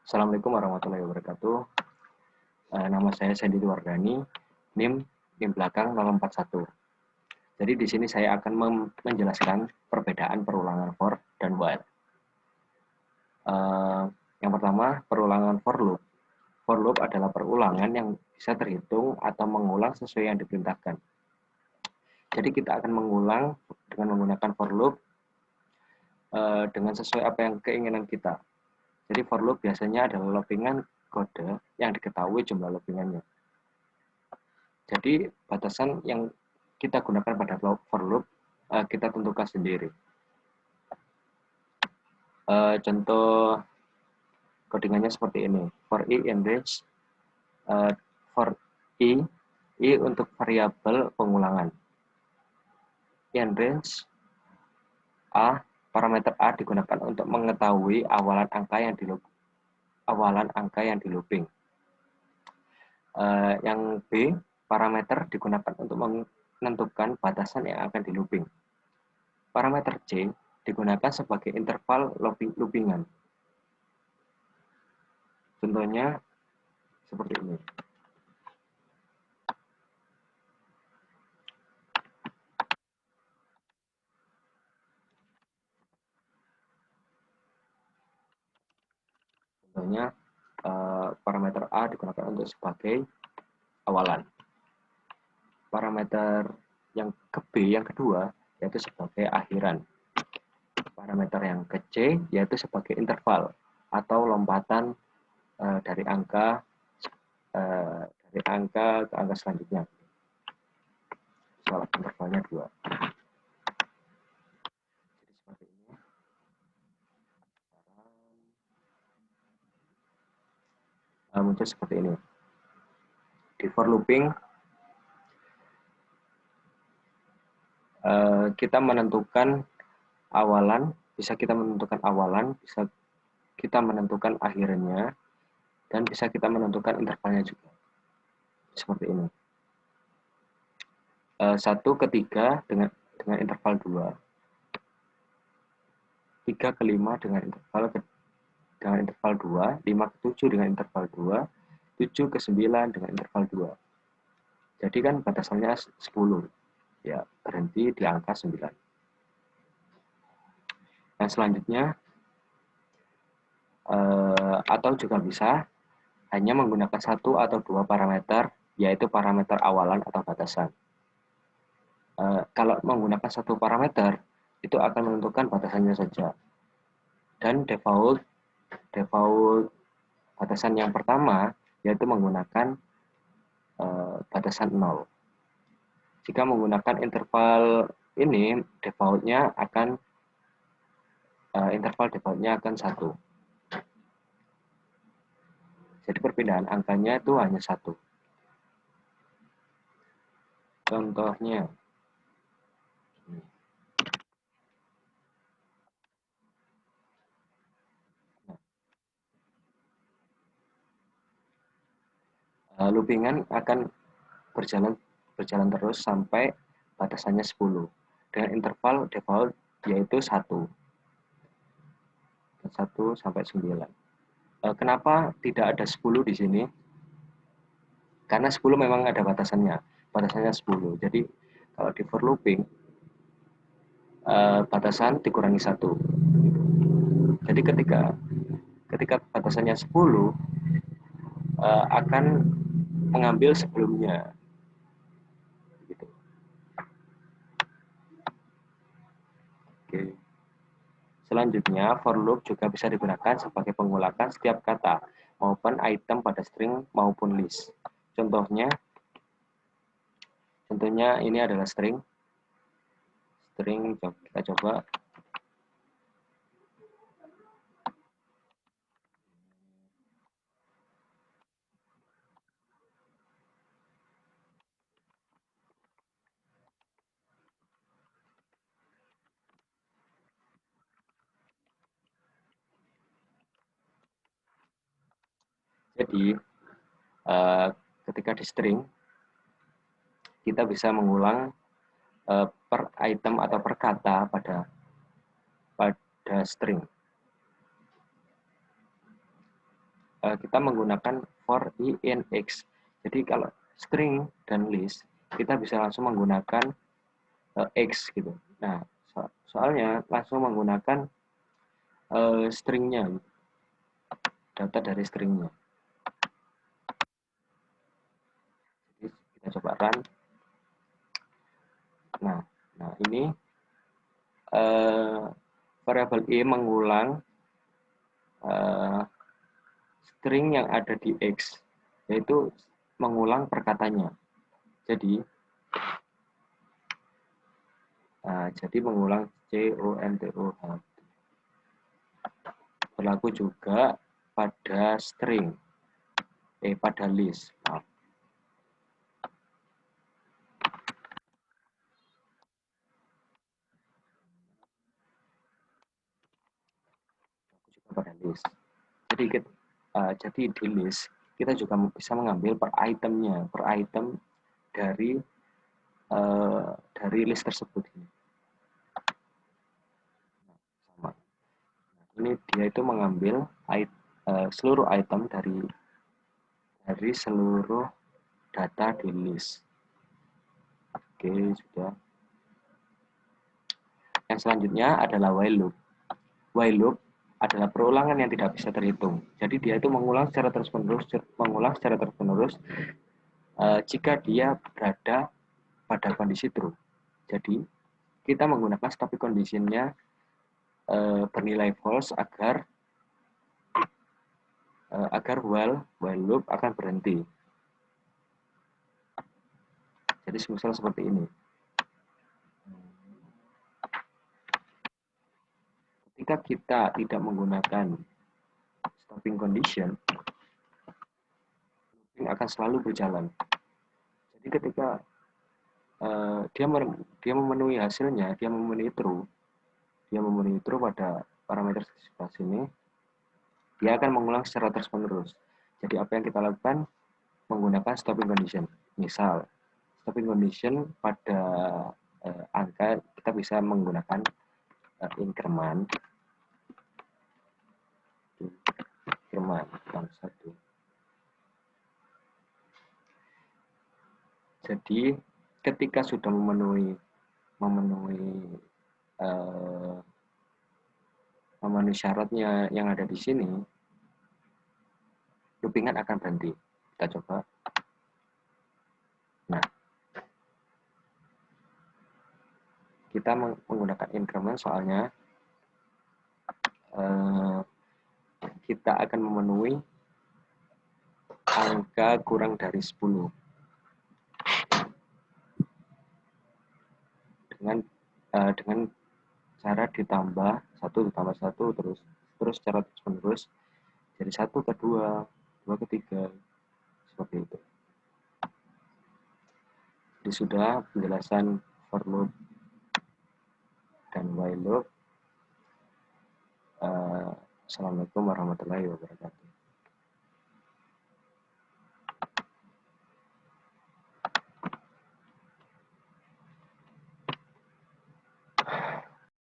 Assalamualaikum warahmatullahi wabarakatuh. Nama saya Sandy Wardani, NIM belakang 041. Jadi di sini saya akan menjelaskan perbedaan perulangan for dan while. Yang pertama, perulangan for loop. For loop adalah perulangan yang bisa terhitung atau mengulang sesuai yang diperintahkan. Jadi kita akan mengulang dengan menggunakan for loop dengan sesuai apa yang keinginan kita. Jadi for loop biasanya adalah loopingan kode yang diketahui jumlah loopingannya. Jadi batasan yang kita gunakan pada for loop kita tentukan sendiri. Contoh codingannya seperti ini. For i in range, for i untuk variabel pengulangan. In range a, parameter a digunakan untuk mengetahui awalan angka yang di looping. Yang b, parameter digunakan untuk menentukan batasan yang akan di looping. Parameter c digunakan sebagai interval loopingan. Contohnya seperti ini. Contohnya parameter a digunakan untuk sebagai awalan. Parameter yang ke b yang kedua yaitu sebagai akhiran. Parameter yang ke c yaitu sebagai interval atau lompatan dari angka ke angka selanjutnya. Soal intervalnya 2. Jadi seperti ini. Muncul seperti ini. Di for looping kita menentukan awalan, bisa kita menentukan awalan, bisa kita menentukan akhirnya, dan bisa kita menentukan intervalnya juga. Seperti ini. 1 ke 3 dengan interval 2. 3 ke 5 dengan interval 2, 5 ke 7 dengan interval 2, 7 ke 9 dengan interval 2. Jadi kan batasannya 10. Ya, berhenti di angka 9. Yang selanjutnya, atau juga bisa hanya menggunakan 1 atau 2 parameter, yaitu parameter awalan atau batasan. Kalau menggunakan 1 parameter, itu akan menentukan batasannya saja. Dan default batasan yang pertama, yaitu menggunakan batasan 0. Jika menggunakan interval ini, defaultnya akan interval defaultnya akan 1. Jadi perpindahan angkanya itu hanya 1. Contohnya, loopingan akan berjalan terus sampai batasannya 10 dengan interval default yaitu 1 sampai 9. Kenapa tidak ada 10 di sini? Karena 10 memang ada batasannya 10. Jadi kalau di for looping batasan dikurangi 1. Jadi ketika batasannya 10 akan mengambil sebelumnya. Gitu. Oke. Selanjutnya, for loop juga bisa digunakan sebagai pengulangan setiap kata maupun item pada string maupun list. Contohnya ini adalah string. Kita coba. Jadi ketika di string kita bisa mengulang per item atau per kata pada string. kita menggunakan for i in x. Jadi kalau string dan list kita bisa langsung menggunakan x gitu. Nah, soalnya langsung menggunakan stringnya, data dari stringnya. Jadi kita coba run. Nah ini variabel i mengulang string yang ada di x, yaitu mengulang perkatanya. Jadi mengulang contoh. Berlaku juga pada string, pada list. Maaf. Juga pada list. Jadi di list kita juga bisa mengambil per itemnya, per item dari list tersebut. Sama. Ini dia itu mengambil seluruh item dari seluruh data di list. Oke, sudah. Yang selanjutnya adalah while loop. While loop adalah perulangan yang tidak bisa terhitung. Jadi dia itu mengulang secara terus-menerus jika dia berada pada kondisi true. Jadi kita menggunakan stopping condition-nya bernilai false agar while loop akan berhenti. Jadi semisal seperti ini. Ketika kita tidak menggunakan stopping condition, looping akan selalu berjalan. Jadi ketika dia memenuhi hasilnya, dia memenuhi true pada parameter sebelah sini, dia akan mengulang secara terus-menerus. Jadi apa yang kita lakukan? Menggunakan stopping condition. Misal, stopping condition pada angka kita bisa menggunakan increment bang 1. Jadi ketika sudah memenuhi syaratnya yang ada di sini, loopingan akan berhenti. Kita coba. Nah, kita menggunakan increment soalnya kita akan memenuhi angka kurang dari 10 dengan cara ditambah 1 terus secara terus-menerus dari 1 ke 2, 2 ke 3, seperti itu. Jadi sudah penjelasan for loop dan while loop. Assalamualaikum warahmatullahi wabarakatuh.